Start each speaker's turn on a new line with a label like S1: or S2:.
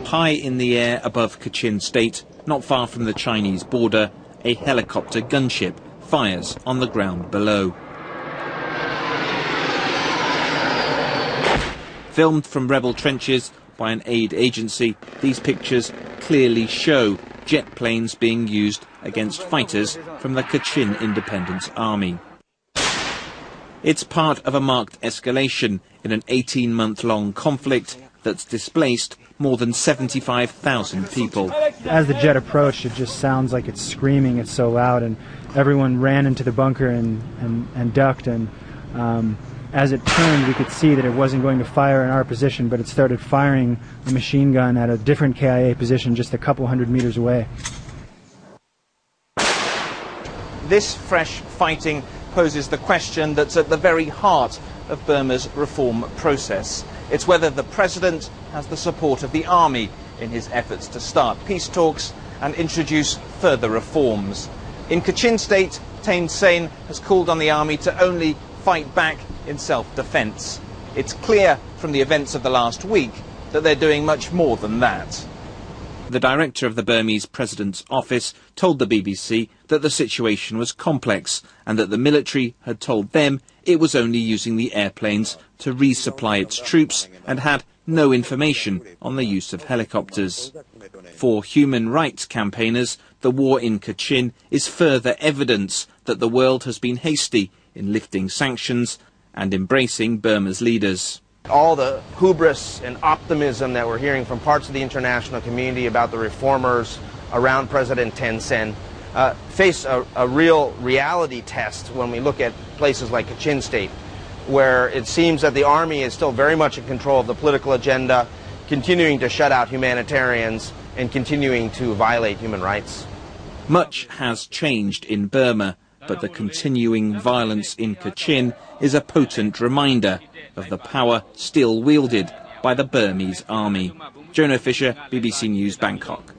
S1: High in the air above Kachin State, not far from the Chinese border, a helicopter gunship fires on the ground below. Filmed from rebel trenches by an aid agency, these pictures clearly show jet planes being used against fighters from the Kachin Independence Army. It's part of a marked escalation in an 18-month-long conflict that's displaced more than 75,000 people.
S2: As the jet approached, it just sounds like it's screaming, it's so loud, and everyone ran into the bunker and ducked, and as it turned we could see that it wasn't going to fire in our position, but it started firing a machine gun at a different KIA position just a couple hundred meters away.
S1: This fresh fighting poses the question that's at the very heart of Burma's reform process. It's whether the president has the support of the army in his efforts to start peace talks and introduce further reforms. In Kachin State, Thein Sein has called on the army to only fight back in self-defense. It's clear from the events of the last week that they're doing much more than that. The director of the Burmese president's office told the BBC that the situation was complex and that the military had told them it was only using the airplanes to resupply its troops and had no information on the use of helicopters. For human rights campaigners, the war in Kachin is further evidence that the world has been hasty in lifting sanctions and embracing Burma's leaders.
S3: All the hubris and optimism that we're hearing from parts of the international community about the reformers around President Thein Sein face a real reality test when we look at places like Kachin State, where it seems that the army is still very much in control of the political agenda, continuing to shut out humanitarians and continuing to violate human rights.
S1: Much has changed in Burma, but the continuing violence in Kachin is a potent reminder of the power still wielded by the Burmese army. Jonah Fisher, BBC News, Bangkok.